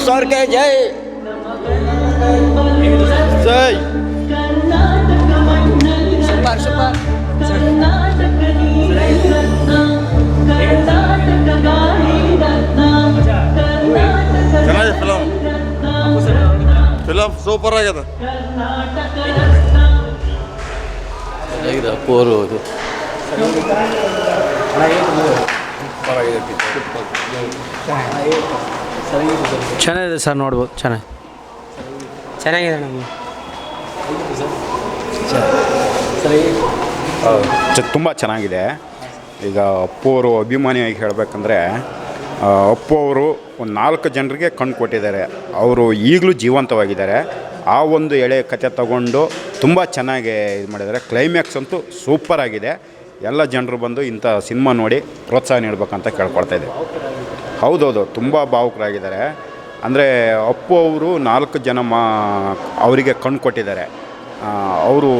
ಸರ್ಗೆ ಜೈ ಜೈ. Super super. ಚೆನ್ನಾಗಿದೆ ಫಿಲಮ್ ಸೂಪರ್ ಆಗ್ಯದ. ಚೆನ್ನಾಗಿದೆ ಅಪ್ಪೋರು ಅದು ಚೆನ್ನಾಗಿದೆ ಸರ್, ನೋಡ್ಬೋದು. ಚೆನ್ನಾಗಿದೆ ನಮಗೆ. ತುಂಬ ಚೆನ್ನಾಗಿದೆ. ಈಗ ಅಪ್ಪು ಅವರು ಅಭಿಮಾನಿಯಾಗಿ ಹೇಳಬೇಕಂದ್ರೆ ಅಪ್ಪು ಅವರು ಒಂದು 4 ಜನರಿಗೆ ಕಣ್ಣು ಕೊಟ್ಟಿದ್ದಾರೆ. ಅವರು ಈಗಲೂ ಜೀವಂತವಾಗಿದ್ದಾರೆ. ಆ ಒಂದು ಎಳೆ ಕತೆ ತಗೊಂಡು ತುಂಬ ಚೆನ್ನಾಗಿ ಇದು ಮಾಡಿದ್ದಾರೆ. ಕ್ಲೈಮ್ಯಾಕ್ಸ್ ಅಂತೂ ಸೂಪರಾಗಿದೆ. ಎಲ್ಲ ಜನರು ಬಂದು ಇಂಥ ಸಿನಿಮಾ ನೋಡಿ ಪ್ರೋತ್ಸಾಹ ನೀಡಬೇಕಂತ ಕೇಳ್ಕೊಳ್ತಾಯಿದ್ದೆ. ಹೌದೌದು, ತುಂಬ ಭಾವುಕರಾಗಿದ್ದಾರೆ. ಅಂದರೆ ಅಪ್ಪು ಅವರು 4 ಜನ ಅವರಿಗೆ ಕಣ್ಣು ಕೊಟ್ಟಿದ್ದಾರೆ. ಅವರು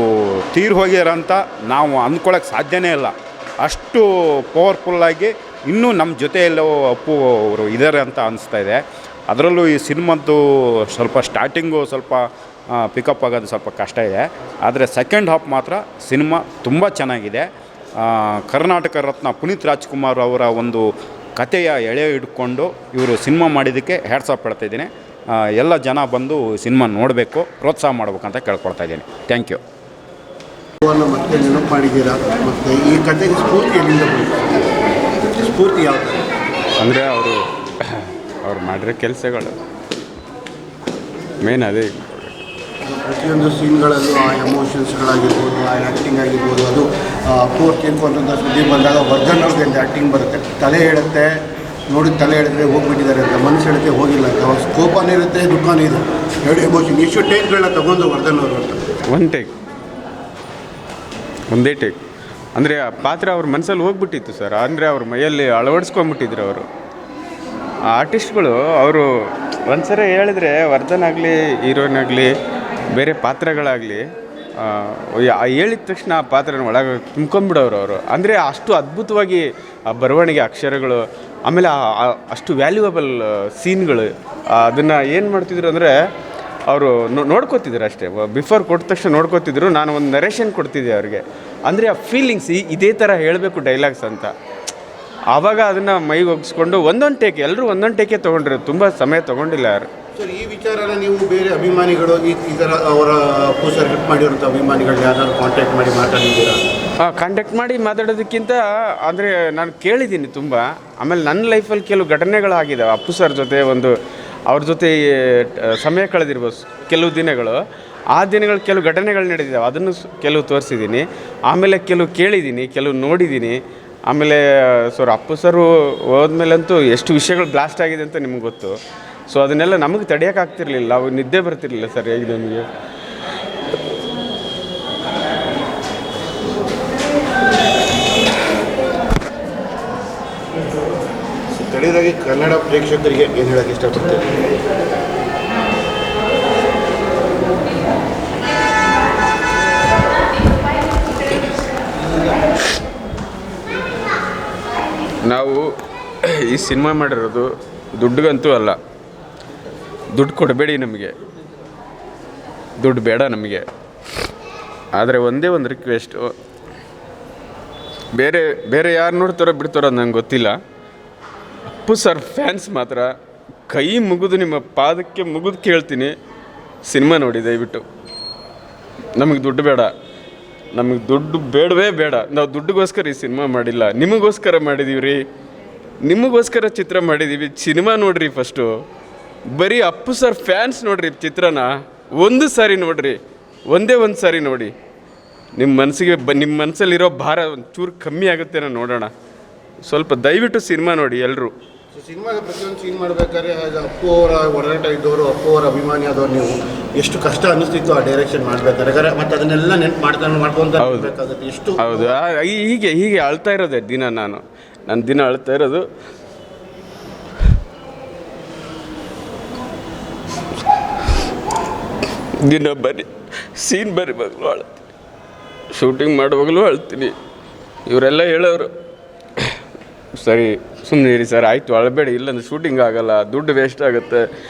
ತೀರಿ ಹೋಗ್ಯಾರಂತ ನಾವು ಅಂದ್ಕೊಳ್ಳೋಕ್ಕೆ ಸಾಧ್ಯನೇ ಇಲ್ಲ. ಅಷ್ಟು ಪವರ್ಫುಲ್ಲಾಗಿ ಇನ್ನೂ ನಮ್ಮ ಜೊತೆಯಲ್ಲೂ ಅಪ್ಪು ಅವರು ಇದ್ದಾರೆ ಅಂತ ಅನಿಸ್ತಾ ಇದೆ. ಅದರಲ್ಲೂ ಈ ಸಿನಿಮಾದ್ದು ಸ್ವಲ್ಪ ಸ್ಟಾರ್ಟಿಂಗು ಸ್ವಲ್ಪ ಪಿಕಪ್ ಆಗೋದು ಸ್ವಲ್ಪ ಕಷ್ಟ ಇದೆ. ಆದರೆ ಸೆಕೆಂಡ್ ಹಾಫ್ ಮಾತ್ರ ಸಿನಿಮಾ ತುಂಬ ಚೆನ್ನಾಗಿದೆ. ಕರ್ನಾಟಕ ರತ್ನ ಪುನೀತ್ ರಾಜ್ಕುಮಾರ್ ಅವರ ಒಂದು ಕಥೆಯ ಎಳೆ ಹಿಡ್ಕೊಂಡು ಇವರು ಸಿನಿಮಾ ಮಾಡಿದ್ದಕ್ಕೆ ಹ್ಯಾಟ್ಸ್ ಆಫ್ ಹೇಳ್ತಾಯಿದ್ದೀನಿ. ಎಲ್ಲ ಜನ ಬಂದು ಸಿನಿಮಾ ನೋಡಬೇಕು, ಪ್ರೋತ್ಸಾಹ ಮಾಡ್ಬೇಕಂತ ಕೇಳ್ಕೊಳ್ತಾ ಇದ್ದೀನಿ. Thank you. ಮತ್ತೆ ನೆನಪು ಮಾಡಿದ್ದೀರಾ? ಮತ್ತು ಈ ಕಥೆಗೆ ಸ್ಫೂರ್ತಿ ಎಲ್ಲಿಂದ ಬಂತು? ಸ್ಫೂರ್ತಿ ಯಾವ ಥರ? ಅಂದರೆ ಅವ್ರು ಮಾಡಿರೋ ಕೆಲಸಗಳು ಮೇನ್ ಅದೇ. ಪ್ರತಿಯೊಂದು ಸೀನ್ಗಳಲ್ಲೂ ಆ ಎಮೋಷನ್ಸ್ಗಳಾಗಿರ್ಬೋದು, ಆ ಆ್ಯಕ್ಟಿಂಗ್ ಆಗಿರ್ಬೋದು, ಅದು ಪೂರ್ತಿ ಅಂತ ಸುದ್ದಿ ಬಂದಾಗ ವರ್ಧನ್ ಅವ್ರಿಗೆ ಒಂದು ಆ್ಯಕ್ಟಿಂಗ್ ಬರುತ್ತೆ. ತಲೆ ಹೇಳುತ್ತೆ, ನೋಡಿ ತಲೆ ಹೇಳಿದ್ರೆ ಹೋಗ್ಬಿಟ್ಟಿದ್ದಾರೆ ಅಂತ, ಮನಸ್ಸು ಹೇಳುತ್ತೆ ಹೋಗಿಲ್ಲ ಅಂತ. ಅವ್ರ ಕೋಪನೇ ಇರುತ್ತೆ, ದುಃಖನೇ ಇದೆ, ಎರಡು ಎಮೋಷನ್. ಎಷ್ಟು ಟೇಕ್ಗಳನ್ನ ತೊಗೊಂಡು ವರ್ಧನ್ ಅವರು ಅಂತ? ಒಂದೇ ಟೇಕ್ ಅಂದರೆ ಆ ಪಾತ್ರ ಅವ್ರ ಮನಸ್ಸಲ್ಲಿ ಹೋಗ್ಬಿಟ್ಟಿತ್ತು ಸರ್. ಅಂದರೆ ಅವ್ರ ಮೈಯಲ್ಲಿ ಅಳವಡಿಸ್ಕೊಂಬಿಟ್ಟಿದ್ರು ಅವರು. ಆ ಆರ್ಟಿಸ್ಟ್ಗಳು ಅವರು ಒಂದ್ಸಲ ಹೇಳಿದ್ರೆ ವರ್ಧನ್ ಆಗಲಿ, ಹೀರೋಯಿನ್ ಆಗಲಿ, ಬೇರೆ ಪಾತ್ರಗಳಾಗಲಿ ಹೇಳಿದ ತಕ್ಷಣ ಆ ಪಾತ್ರನ ಒಳಗೆ ತುಂಬ್ಕೊಂಬಿಡೋರು ಅವರು. ಅಂದರೆ ಅಷ್ಟು ಅದ್ಭುತವಾಗಿ ಆ ಬರವಣಿಗೆ, ಅಕ್ಷರಗಳು, ಆಮೇಲೆ ಅಷ್ಟು ವ್ಯಾಲ್ಯೂಯಬಲ್ ಸೀನ್ಗಳು ಅದನ್ನು ಏನು ಮಾಡ್ತಿದ್ರು ಅಂದರೆ ಅವರು ನೋಡ್ಕೋತಿದ್ರು ಅಷ್ಟೇ. ಬಿಫೋರ್ ಕೊಟ್ಟ ತಕ್ಷಣ ನೋಡ್ಕೋತಿದ್ರು. ನಾನು ಒಂದು ನರೇಷನ್ ಕೊಡ್ತಿದ್ದೆ ಅವ್ರಿಗೆ. ಅಂದರೆ ಆ ಫೀಲಿಂಗ್ಸ್ ಇದೇ ಥರ ಹೇಳಬೇಕು ಡೈಲಾಗ್ಸ್ ಅಂತ. ಆವಾಗ ಅದನ್ನು ಮೈಗೆ ಒಗ್ಸ್ಕೊಂಡು ಒಂದೊಂದು ಟೇಕ್, ಎಲ್ಲರೂ ಒಂದೊಂದು ಟೇಕೆ ತೊಗೊಂಡ್ರು, ತುಂಬ ಸಮಯ ತೊಗೊಂಡಿಲ್ಲ ಯಾರು. ಸರ್, ಈ ವಿಚಾರನ ನೀವು ಬೇರೆ ಅಭಿಮಾನಿಗಳು ಈ ಥರ ಅವರ ಅಪ್ಪು ಸರ್ ಹೆಲ್ಪ್ ಮಾಡಿರೋಂಥ ಅಭಿಮಾನಿಗಳು ಯಾರಾದ್ರು ಕಾಂಟ್ಯಾಕ್ಟ್ ಮಾಡಿ ಮಾತಾಡಿದ್ದೀರಾ? ಕಾಂಟ್ಯಾಕ್ಟ್ ಮಾಡಿ ಮಾತಾಡೋದಕ್ಕಿಂತ ಅಂದರೆ ನಾನು ಕೇಳಿದ್ದೀನಿ ತುಂಬ. ಆಮೇಲೆ ನನ್ನ ಲೈಫಲ್ಲಿ ಕೆಲವು ಘಟನೆಗಳಾಗಿದ್ದಾವೆ ಅಪ್ಪು ಸರ್ ಜೊತೆ. ಅವ್ರ ಜೊತೆ ಸಮಯ ಕಳೆದಿರ್ಬೋದು ಕೆಲವು ದಿನಗಳು. ಆ ದಿನಗಳು ಕೆಲವು ಘಟನೆಗಳು ನಡೆದಿದ್ದಾವೆ, ಅದನ್ನು ಕೆಲವು ತೋರಿಸಿದ್ದೀನಿ. ಆಮೇಲೆ ಕೆಲವು ಕೇಳಿದ್ದೀನಿ, ಕೆಲವು ನೋಡಿದ್ದೀನಿ. ಆಮೇಲೆ ಅಪ್ಪು ಸರು ಹೋದ್ಮೇಲಂತೂ ಎಷ್ಟು ವಿಷಯಗಳು ಬ್ಲಾಸ್ಟ್ ಆಗಿದೆ ಅಂತ ನಿಮ್ಗೆ ಗೊತ್ತು. ಸೊ ಅದನ್ನೆಲ್ಲ ನಮಗೆ ತಡೆಯೋಕ್ಕಾಗ್ತಿರ್ಲಿಲ್ಲ. ಅವು ನಿದ್ದೆ ಬರ್ತಿರ್ಲಿಲ್ಲ ಸರಿಯಾಗಿ ನಮಗೆ. ಕಡೆಯದಾಗಿ ಕನ್ನಡ ಪ್ರೇಕ್ಷಕರಿಗೆ ಏನು ಹೇಳೋಕ್ಕೆ ಇಷ್ಟಪಡ್ತೀನಿ? ನಾವು ಈ ಸಿನಿಮಾ ಮಾಡಿರೋದು ದುಡ್ಡಿಗಂತೂ ಅಲ್ಲ. ದುಡ್ಡು ಕೊಡಬೇಡಿ ನಮಗೆ, ದುಡ್ಡು ಬೇಡ ನಮಗೆ. ಆದರೆ ಒಂದೇ ಒಂದು ರಿಕ್ವೆಸ್ಟು, ಬೇರೆ ಯಾರು ನೋಡ್ತಾರೋ ಬಿಡ್ತಾರೋ ನಂಗೆ ಗೊತ್ತಿಲ್ಲ. ಅಪ್ಪು ಸರ್ ಫ್ಯಾನ್ಸ್ ಮಾತ್ರ ಕೈ ಮುಗಿದು ನಿಮ್ಮ ಪಾದಕ್ಕೆ ಮುಗಿದು ಕೇಳ್ತೀನಿ, ಸಿನಿಮಾ ನೋಡಿ ದಯವಿಟ್ಟು. ನಮಗೆ ದುಡ್ಡು ಬೇಡ, ನಮಗೆ ದುಡ್ಡು ಬೇಡವೇ ಬೇಡ. ನಾವು ದುಡ್ಡಿಗೋಸ್ಕರ ಈ ಸಿನಿಮಾ ಮಾಡಿಲ್ಲ, ನಿಮಗೋಸ್ಕರ ಮಾಡಿದ್ದೀವಿ ರೀ. ನಿಮಗೋಸ್ಕರ ಚಿತ್ರ ಮಾಡಿದ್ದೀವಿ. ಸಿನಿಮಾ ನೋಡಿರಿ ಫಸ್ಟು. ಬರೀ ಅಪ್ಪು ಸರ್ ಫ್ಯಾನ್ಸ್ ನೋಡಿರಿ ಚಿತ್ರನ. ಒಂದು ಸಾರಿ ನೋಡಿರಿ, ಒಂದೇ ಒಂದು ಸಾರಿ ನೋಡಿ. ನಿಮ್ಮ ಮನಸ್ಸಿಗೆ ನಿಮ್ಮ ಮನಸ್ಸಲ್ಲಿರೋ ಭಾರ ಒಂಚೂರು ಕಮ್ಮಿ ಆಗುತ್ತೆ. ನೋಡೋಣ, ಸ್ವಲ್ಪ ದಯವಿಟ್ಟು ಸಿನಿಮಾ ನೋಡಿ ಎಲ್ಲರೂ. ಸಿನಿಮಾದ ಪ್ರತಿಯೊಂದು ಸೀನ್ ಮಾಡಬೇಕಾದ್ರೆ ಅಪ್ಪು ಅವರ ಒಡನಾಟ ಇದ್ದವರು, ಅಪ್ಪು ಅವರ ಅಭಿಮಾನಿ ಆದವ್ರು ನೀವು, ಎಷ್ಟು ಕಷ್ಟ ಅನ್ನಿಸ್ತಿತ್ತು ಆ ಡೈರೆಕ್ಷನ್ ಮಾಡಬೇಕಾದ್ರೆ. ಮತ್ತು ಅದನ್ನೆಲ್ಲ ನೆನ್ಪು ಮಾಡ್ಕೊತ ಇರಬೇಕಾಗುತ್ತೆ. ಎಷ್ಟು ಹೌದು, ಹೀಗೆ ಅಳ್ತಾ ಇರೋದೆ ದಿನ. ನನ್ನ ದಿನ ಅಳ್ತಾ ಇರೋದು. ದಿನ ಬರೀ ಸೀನ್ ಬರೀವಾಗಲೂ ಅಳ್ತೀನಿ, ಶೂಟಿಂಗ್ ಮಾಡುವಾಗಲೂ ಅಳ್ತೀನಿ. ಇವರೆಲ್ಲ ಹೇಳೋರು ಸರಿ ಸುಮ್ಮನೆ ಇರಿ ಸರ್, ಆಯಿತು ಅಳಬೇಡಿ, ಇಲ್ಲಾಂದ್ರೆ ಶೂಟಿಂಗ್ ಆಗಲ್ಲ, ದುಡ್ಡು ವೇಸ್ಟ್ ಆಗುತ್ತೆ,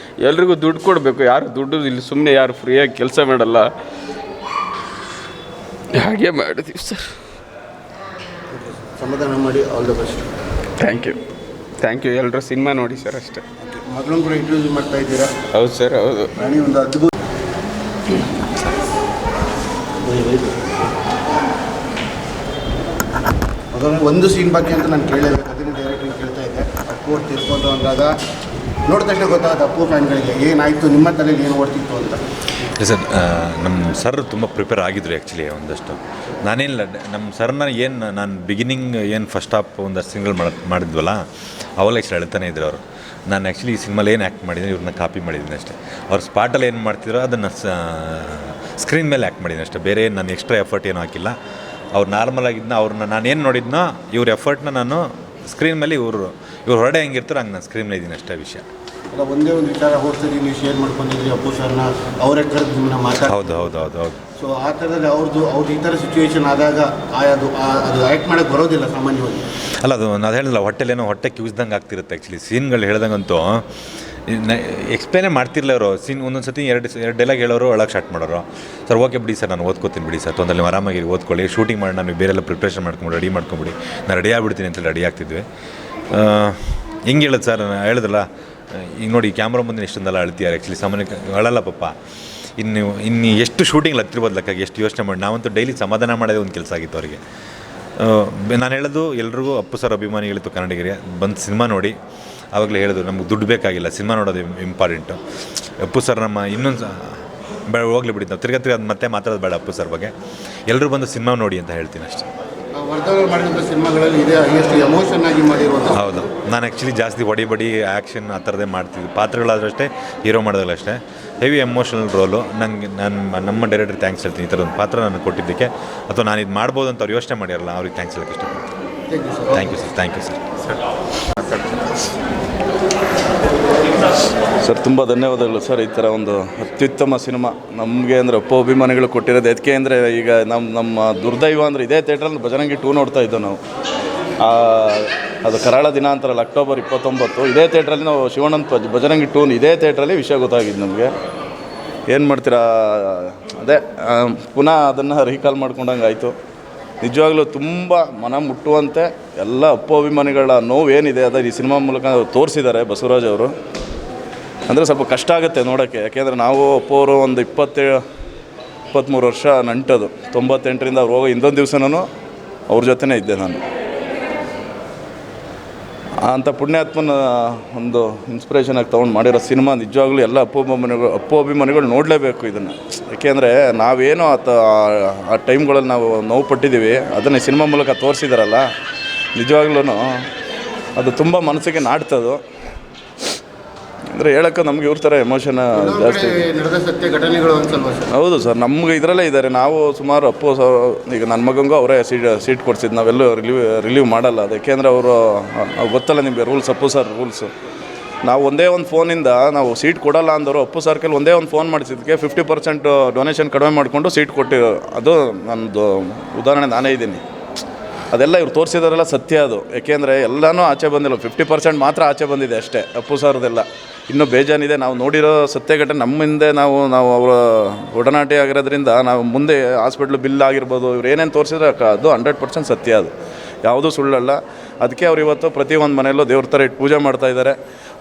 ಎಲ್ರಿಗೂ ದುಡ್ಡು ಕೊಡಬೇಕು, ಯಾರು ದುಡ್ಡು ಇಲ್ಲಿ ಸುಮ್ಮನೆ ಯಾರು ಫ್ರೀಯಾಗಿ ಕೆಲಸ ಮಾಡಲ್ಲ, ಹಾಗೆ ಮಾಡಿದ್ದೀವಿ ಸರ್. ಸಮಾಧಾನ ಮಾಡಿ, all the best. Thank you ಎಲ್ಲರೂ ಸಿನಿಮಾ ನೋಡಿ ಸರ್ ಅಷ್ಟೇ. ಮೊದಲು ಕೂಡ ಇಂಟ್ರೊಡ್ಯೂಸ್ ಮಾಡ್ತಾ ಇದ್ದೀರಾ? ಹೌದು ಸರ್, ಹೌದು. ನಾನೇ ಒಂದು ಅದ್ಭುತ ಅದೊಂದು ಒಂದು ಸೀನ್ ಬಗ್ಗೆ ಅಂತ ನಾನು ಕೇಳಲೇಬೇಕು, ಅದನ್ನು ಡೈರೆಕ್ಟ್ರಿಗೆ ಕೇಳ್ತಾ ಇದ್ದೆ. ಅಪ್ಪು ತಿರ್ಕೊಂಡು ಅಂದಾಗ ನೋಡಿದ ತಕ್ಷಣ ಗೊತ್ತಾಗುತ್ತೆ ಅಪ್ಪು ಫ್ಯಾನ್ಗಳಿಗೆ ಏನಾಯಿತು, ನಿಮ್ಮ ತಲೆಯಲ್ಲಿ ಏನು ಓಡ್ತಿತ್ತು ಅಂತ. ಸರ್, ನಮ್ಮ ಸರ್ ತುಂಬ ಪ್ರಿಪೇರ್ ಆಗಿದ್ರು ಆ್ಯಕ್ಚುಲಿ ಒಂದಷ್ಟು. ನಾನೇನಿಲ್ಲ, ನಮ್ಮ ಸರ್ನ ಏನು ನಾನು ಬಿಗಿನಿಂಗ್ ಏನು ಫಸ್ಟ್ ಹಾಫ್ ಒಂದಷ್ಟು ಸಿಂಗಲ್ ಮಾಡಿದ್ವಲ್ಲ ಅವೆಲ್ಲ ಇಷ್ಟು ಹೇಳ್ತಾನೆ ಇದ್ರು ಅವರು. ನಾನು ಆ್ಯಕ್ಚುಲಿ ಈ ಸಿನಿಮಾಲಿ ಏನು ಆ್ಯಕ್ಟ್ ಮಾಡಿದ್ದೀನಿ ಇವ್ರನ್ನ ಕಾಪಿ ಮಾಡಿದ್ದೀನಿ ಅಷ್ಟೇ. ಅವ್ರು ಸ್ಪಾಟಲ್ಲಿ ಏನು ಮಾಡ್ತಿದ್ರು ಅದನ್ನು ಸ್ಕ್ರೀನ್ ಮೇಲೆ ಆ್ಯಕ್ಟ್ ಮಾಡಿದ್ದೀನಿ ಅಷ್ಟೇ. ಬೇರೆ ನಾನು ಎಕ್ಸ್ಟ್ರಾ ಎಫರ್ಟ್ ಏನೂ ಹಾಕಿಲ್ಲ. ಅವ್ರು ನಾರ್ಮಲ್ ಆಗಿದ್ದನ್ನ ಅವ್ರನ್ನ ನಾನು ಏನು ನೋಡಿದ್ನೋ ಇವ್ರ ಎಫರ್ಟ್ನ ನಾನು ಸ್ಕ್ರೀನ್ ಮೇಲೆ ಇವ್ರು ಹೊರಡೆ ಹೆಂಗಿರ್ತಾರೋ ಹಂಗೆ ನಾನು ಸ್ಕ್ರೀನ್ ಮೇಲೆ ಇದ್ದೀನಿ ಅಷ್ಟೇ ವಿಷಯ. ಅಲ್ಲ, ಒಂದೇ ಒಂದು ವಿಚಾರ ಹೋಗ್ತದೆ, ನೀವು ಶೇರ್ ಮಾಡ್ಕೊಂಡಿದ್ರಿ ಅಪ್ಪು ಸರ್ನ ಅವರೇ ಕರೆದು ನಿಮ್ಮನ್ನ ಮಾತಾಡಿ. ಹೌದು. ಸೊ ಆ ಥರದಲ್ಲಿ ಅವ್ರದ್ದು ಈ ಥರ ಸಿಚುವೇಶನ್ ಆದಾಗ ಅದು ಆ್ಯಕ್ಟ್ ಮಾಡೋಕ್ಕೆ ಬರೋದಿಲ್ಲ ಸಾಮಾನ್ಯವಾಗಿ. ಅಲ್ಲ, ಅದು ನಾನು ಹೇಳಿಲ್ಲ, ಹೊಟ್ಟೆ ಕ್ಯೂಸ್ದಂಗೆ ಆಗ್ತಿರುತ್ತೆ ಆ್ಯಕ್ಚುಲಿ. ಸೀನ್ಗಳು ಹೇಳ್ದಂಗಂತೂ ಎಕ್ಸ್ಪ್ಲೇನೇ ಮಾಡ್ತಿರ್ಲಿಲ್ಲ ಅವರು. ಸೀನ್ ಒಂದೊಂದು ಸತಿ ಎರಡು ಡೈಲಾಗ್ ಹೇಳೋರು ಒಳಗೆ ಸ್ಟಾರ್ಟ್ ಮಾಡೋರು. ಸರ್ ಓಕೆ ಬಿಡಿ ಸರ್, ನಾನು ಓದ್ಕೋತೀನಿ ಬಿಡಿ ಸರ್, ತೊಂದರೆ ಆರಾಮಾಗಿ ಓದ್ಕೊಳ್ಳಿ, ಶೂಟಿಂಗ್ ಮಾಡಿ ನಾನು ಬೇರೆಲ್ಲ ಪ್ರಿಪ್ರೇಷನ್ ಮಾಡ್ಕೊಂಡು ರೆಡಿ ಮಾಡ್ಕೊಂಬಿಡಿ, ನಾನು ರೆಡಿ ಆಗಿಬಿಡ್ತೀನಿ ಅಂತೇಳಿ ರೆಡಿ ಆಗ್ತಿದ್ವಿ. ಹೆಂಗೆ ಹೇಳೋದು ಸರ್, ಹೇಳಿದ್ರಲ್ಲ ಈಗ ನೋಡಿ ಕ್ಯಾಮ್ರಾ ಮುಂದೆ ಎಷ್ಟೊಂದೆಲ್ಲ ಅಳ್ತಿದ್ದಾರೆ ಆ್ಯಕ್ಚುಲಿ. ಸಾಮಾನ್ಯ ಅಳಲ್ಲ ಪಾಪ. ಇನ್ನು ಎಷ್ಟು ಶೂಟಿಂಗ್ ಹತ್ತಿರ್ಬೋದು ಲೆಕ್ಕಾಗಿ, ಎಷ್ಟು ಯೋಚನೆ ಮಾಡಿ. ನಾವಂತೂ ಡೈಲಿ ಸಮಾಧಾನ ಮಾಡೋದೇ ಒಂದು ಕೆಲಸ ಆಗಿತ್ತು ಅವರಿಗೆ. ನಾನು ಹೇಳೋದು ಎಲ್ರಿಗೂ, ಅಪ್ಪು ಸರ್ ಅಭಿಮಾನಿಗಳಿತ್ತು ಕನ್ನಡಿಗರಿಗೆ, ಬಂದು ಸಿನಿಮಾ ನೋಡಿ. ಆವಾಗಲೇ ಹೇಳಿದ್ರು ನಮ್ಗೆ ದುಡ್ಡು ಬೇಕಾಗಿಲ್ಲ, ಸಿನಿಮಾ ನೋಡೋದು ಇಂಪಾರ್ಟೆಂಟು. ಅಪ್ಪು ಸರ್ ನಮ್ಮ ಇನ್ನೊಂದು ಹೋಗ್ಲಿ ಬಿಡಿ, ನಾವು ತಿರ್ಗಾ ಅದು ಮತ್ತೆ ಮಾತಾಡೋದು ಬೇಡ ಅಪ್ಪು ಸರ್ ಬಗ್ಗೆ. ಎಲ್ಲರೂ ಬಂದು ಸಿನಿಮಾ ನೋಡಿ ಅಂತ ಹೇಳ್ತೀನಿ ಅಷ್ಟೇ. ವರ್ಧನ್ ಮಾಡಿದಂಥ ಸಿನಿಮಾಗಳಲ್ಲಿ ಇದೆ ಎಷ್ಟು ಎಮೋಷನ್ ಆಗಿ ಮಾಡಿರುವಂಥ. ಹೌದು, ನಾನು ಆ್ಯಕ್ಚುಲಿ ಜಾಸ್ತಿ ಹೊಡಿ ಆ್ಯಕ್ಷನ್ ಆ ಥರದೇ ಮಾಡ್ತಿದ್ವಿ. ಪಾತ್ರಗಳಾದರೂ ಅಷ್ಟೇ, ಹೀರೋ ಮಾಡೋದಾಗಲೂ ಅಷ್ಟೇ, ಹೆವಿ ಎಮೋಷನಲ್ ರೋಲು. ನಮ್ಮ ಡೈರೆಕ್ಟರ್ ಥ್ಯಾಂಕ್ಸ್ ಹೇಳ್ತೀನಿ, ಈ ಥರ ಒಂದು ಪಾತ್ರ ನನಗೆ ಕೊಟ್ಟಿದ್ದಕ್ಕೆ. ಅಥವಾ ನಾನು ಇದು ಮಾಡ್ಬೋದು ಅಂತ ಅವ್ರು ಯೋಚನೆ ಮಾಡಿರಲ್ಲ, ಅವ್ರಿಗೆ ಥ್ಯಾಂಕ್ಸ್ ಹೇಳೋಕ್ಕೆ ಇಷ್ಟಪಡ್ತೀನಿ. Thank you sir. ಸರ್ ತುಂಬ ಧನ್ಯವಾದಗಳು ಸರ್. ಈ ಥರ ಒಂದು ಅತ್ಯುತ್ತಮ ಸಿನಿಮಾ ನಮಗೆ ಅಂದರೆ ಅಪ್ಪು ಅಭಿಮಾನಿಗಳು ಕೊಟ್ಟಿರೋದು. ಅದಕ್ಕೆ ಅಂದರೆ ಈಗ ನಮ್ಮ ದುರ್ದೈವ ಅಂದರೆ ಇದೇ ಥಿಯೇಟ್ರಲ್ಲಿ ಬಜರಂಗಿ 2 ನೋಡ್ತಾ ಇದ್ದೋ ನಾವು. ಅದು ಕರಾಳ ದಿನ ಅಂತಾರಲ್ಲ, ಅಕ್ಟೋಬರ್ 29 ಇದೇ ಥಿಯೇಟ್ರಲ್ಲಿ ನಾವು ಶಿವಣ್ಣನ ಬಜರಂಗಿ 2 ಇದೇ ಥಿಯೇಟ್ರಲ್ಲಿ ವಿಷಯ ಗೊತ್ತಾಗಿದ್ದು ನಮಗೆ. ಏನು ಮಾಡ್ತೀರಾ, ಅದೇ ಪುನಃ ಅದನ್ನು ರೀಕಾಲ್ ಮಾಡ್ಕೊಂಡಂಗೆ ಆಯಿತು. ನಿಜವಾಗ್ಲೂ ತುಂಬ ಮನ ಮುಟ್ಟುವಂತೆ ಎಲ್ಲ ಅಪ್ಪು ಅಭಿಮಾನಿಗಳ ನೋವು ಏನಿದೆ ಅದು ಈ ಸಿನಿಮಾ ಮೂಲಕ ತೋರಿಸಿದ್ದಾರೆ ಬಸವರಾಜ್ ಅವರು. ಅಂದರೆ ಸ್ವಲ್ಪ ಕಷ್ಟ ಆಗುತ್ತೆ ನೋಡೋಕ್ಕೆ, ಯಾಕೆಂದರೆ ನಾವು ಅಪ್ಪು ಅವರು ಒಂದು 23 ವರ್ಷ ನಂಟದು. 98ರಿಂದ ಅವ್ರು ಹೋಗೋ ಇನ್ನೊಂದು ದಿವಸನೂ ಅವ್ರ ಜೊತೆನೇ ಇದ್ದೆ ನಾನು. ಅಂಥ ಪುಣ್ಯಾತ್ಮನ ಒಂದು ಇನ್ಸ್ಪಿರೇಷನ್ ಆಗಿ ತೊಗೊಂಡು ಮಾಡಿರೋ ಸಿನಿಮಾ ನಿಜವಾಗ್ಲೂ ಎಲ್ಲ ಅಪ್ಪು ಅಭಿಮಾನಿಗಳು ನೋಡಲೇಬೇಕು ಇದನ್ನು. ಯಾಕೆಂದರೆ ನಾವೇನೋ ಆ ಟೈಮ್ಗಳಲ್ಲಿ ನಾವು ನೋವು ಪಟ್ಟಿದ್ದೀವಿ, ಅದನ್ನು ಸಿನಿಮಾ ಮೂಲಕ ತೋರಿಸಿದಾರಲ್ಲ, ನಿಜವಾಗ್ಲೂ ಅದು ತುಂಬ ಮನಸ್ಸಿಗೆ ನಾಡ್ತದು. ಅಂದರೆ ಹೇಳೋಕ್ಕೆ ನಮ್ಗೆ ಇವ್ರ ಥರ ಎಮೋಷನ್ ಜಾಸ್ತಿ ನಡೆದ ಸತ್ಯ ಘಟನೆಗಳು ಅನ್ಸಲ್ವಾ ಸರ್? ಹೌದು ಸರ್, ನಮ್ಗೆ ಇದರಲ್ಲೇ ಇದ್ದಾರೆ. ನಾವು ಸುಮಾರು ಅಪ್ಪು ಸರ್, ಈಗ ನನ್ನ ಮಗಂಗೂ ಅವರೇ ಸೀಟ್ ಕೊಡಿಸಿದ್ದು. ನಾವೆಲ್ಲೂ ರಿಲೀವ್ ಮಾಡಲ್ಲ, ಅದಕ್ಕೆಂದರೆ ಅವರು ಗೊತ್ತಲ್ಲ ನಿಮಗೆ ರೂಲ್ಸ್, ಅಪ್ಪು ಸರ್ ರೂಲ್ಸು. ನಾವು ಒಂದೇ ಒಂದು ಫೋನಿಂದ ನಾವು ಸೀಟ್ ಕೊಡಲ್ಲ ಅಂದರು. ಅಪ್ಪು ಸರ್ ಕೈಲಿ ಒಂದೇ ಒಂದು ಫೋನ್ ಮಾಡಿಸಿದ್ದಕ್ಕೆ 50% ಡೊನೇಷನ್ ಕಡಿಮೆ ಮಾಡಿಕೊಂಡು ಸೀಟ್ ಕೊಟ್ಟಿರೋ ಅದು ನನ್ನದು ಉದಾಹರಣೆ ನಾನೇ ಇದ್ದೀನಿ. ಅದೆಲ್ಲ ಇವ್ರು ತೋರಿಸಿದಾರೆಲ್ಲ ಸತ್ಯ ಅದು. ಯಾಕೆಂದರೆ ಎಲ್ಲನೂ ಆಚೆ ಬಂದಿಲ್ಲ, 50% ಮಾತ್ರ ಆಚೆ ಬಂದಿದೆ ಅಷ್ಟೇ ಅಪ್ಪು ಸರ್ದೆಲ್ಲ. ಇನ್ನೂ ಬೇಜಾನಿದೆ. ನಾವು ನೋಡಿರೋ ಸತ್ಯ ಘಟನೆ ನಮ್ಮ ಹಿಂದೆ ನಾವು ಅವರ ಒಡನಾಟಿ ಆಗಿರೋದ್ರಿಂದ ನಾವು ಮುಂದೆ ಹಾಸ್ಪಿಟ್ಲ್ ಬಿಲ್ ಆಗಿರ್ಬೋದು, ಇವ್ರು ಏನೇನು ತೋರಿಸಿದ್ರೆ ಅದು 100% ಸತ್ಯ, ಅದು ಯಾವುದೂ ಸುಳ್ಳಲ್ಲ. ಅದಕ್ಕೆ ಅವ್ರು ಇವತ್ತು ಪ್ರತಿಯೊಂದು ಮನೆಯಲ್ಲೂ ದೇವ್ರ ಥರ ಇಟ್ಟು ಪೂಜೆ ಮಾಡ್ತಾಯಿದ್ದಾರೆ.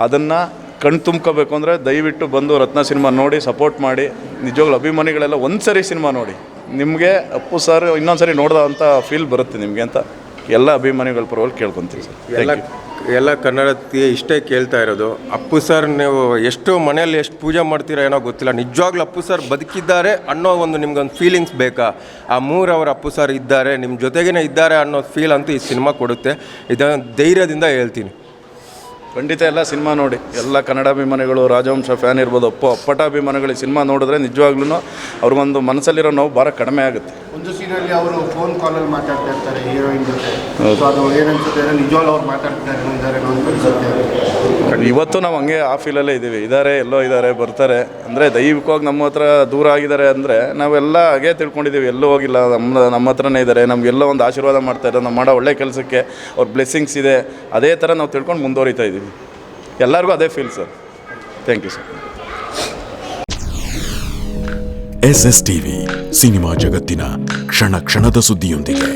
ಅದನ್ನು ಕಣ್ಣು ತುಂಬ್ಕೋಬೇಕು ಅಂದರೆ ದಯವಿಟ್ಟು ಬಂದು ರತ್ನ ಸಿನಿಮಾ ನೋಡಿ ಸಪೋರ್ಟ್ ಮಾಡಿ. ನಿಜವಾಗ್ಲೂ ಅಭಿಮಾನಿಗಳೆಲ್ಲ ಒಂದು ಸರಿ ಸಿನಿಮಾ ನೋಡಿ, ನಿಮಗೆ ಅಪ್ಪು ಸರ್ ಇನ್ನೊಂದು ಸರಿ ನೋಡ್ದ ಅಂತ ಫೀಲ್ ಬರುತ್ತೆ ನಿಮಗೆ ಅಂತ ಎಲ್ಲ ಅಭಿಮಾನಿಗಳ ಪರವಾಗಿ ಕೇಳ್ಕೊತೀವಿ ಸರ್. ಎಲ್ಲ ಕನ್ನಡಕ್ಕೆ ಇಷ್ಟೇ ಕೇಳ್ತಾ ಇರೋದು, ಅಪ್ಪು ಸರ್ ನೀವು ಎಷ್ಟು ಮನೆಯಲ್ಲಿ ಎಷ್ಟು ಪೂಜೆ ಮಾಡ್ತೀರಾ ಏನೋ ಗೊತ್ತಿಲ್ಲ, ನಿಜವಾಗ್ಲೂ ಅಪ್ಪು ಸರ್ ಬದುಕಿದ್ದಾರೆ ಅನ್ನೋ ಒಂದು ನಿಮ್ಗೊಂದು ಫೀಲಿಂಗ್ಸ್ ಬೇಕಾ? ಆ 3 ಅವರ್ ಅಪ್ಪು ಸರ್ ಇದ್ದಾರೆ, ನಿಮ್ಮ ಜೊತೆಗೇ ಇದ್ದಾರೆ ಅನ್ನೋ ಫೀಲ್ ಅಂತೂ ಈ ಸಿನಿಮಾ ಕೊಡುತ್ತೆ. ಇದನ್ನು ಧೈರ್ಯದಿಂದ ಹೇಳ್ತೀನಿ. ಖಂಡಿತ ಎಲ್ಲ ಸಿನಿಮಾ ನೋಡಿ. ಎಲ್ಲ ಕನ್ನಡ ಅಭಿಮಾನಿಗಳು, ರಾಜವಂಶ ಫ್ಯಾನ್ ಇರ್ಬೋದು, ಅಪ್ಪಟ ಅಭಿಮಾನಿಗಳು ಸಿನಿಮಾ ನೋಡಿದ್ರೆ ನಿಜವಾಗ್ಲೂ ಅವ್ರಿಗೊಂದು ಮನಸ್ಸಲ್ಲಿರೋ ನೋವು ಭಾಳ ಕಡಿಮೆ ಆಗುತ್ತೆ. ಒಂದು ಸೀನಲ್ಲಿ ಅವರು ಫೋನ್ ಕಾಲಲ್ಲಿ ಮಾತಾಡ್ತಾ ಇರ್ತಾರೆ ಹೀರೋಯಿನ್ ಜೊತೆ. ಸೊ ಅದು ಏನನ್ಸುತ್ತೆ, ನಿಜವಾಗ್ಲೂ ಅವ್ರು ಮಾತಾಡ್ತಿದ್ದಾರೆ ಇವತ್ತು ನಾವು ಹಂಗೆ ಆ ಫೀಲಲ್ಲೇ ಇದ್ದೀವಿ, ಎಲ್ಲೋ ಇದ್ದಾರೆ ಬರ್ತಾರೆ ಅಂದರೆ ದೈವಿಕವಾಗಿ ನಮ್ಮ ಹತ್ರ ದೂರ ಆಗಿದ್ದಾರೆ ಅಂದರೆ ನಾವೆಲ್ಲ ಹಾಗೆ ತಿಳ್ಕೊಂಡಿದ್ದೀವಿ, ಎಲ್ಲೂ ಹೋಗಿಲ್ಲ, ನಮ್ಮ ಹತ್ರನೇ ಇದ್ದಾರೆ, ನಮಗೆಲ್ಲ ಒಂದು ಆಶೀರ್ವಾದ ಮಾಡ್ತಾರೆ, ನಾವು ಮಾಡೋ ಒಳ್ಳೆ ಕೆಲಸಕ್ಕೆ ಅವ್ರ ಬ್ಲೆಸ್ಸಿಂಗ್ಸ್ ಇದೆ, ಅದೇ ಥರ ನಾವು ತಿಳ್ಕೊಂಡು ಮುಂದುವರಿತಾ ಇದ್ದೀವಿ. ಎಲ್ಲರಿಗೂ ಅದೇ feel sir. Thank you sir. SSTV cinema ಜಗತ್ತಿನ ಕ್ಷಣ ಕ್ಷಣದ ಸುದ್ದಿಯೊಂದಿಗೆ.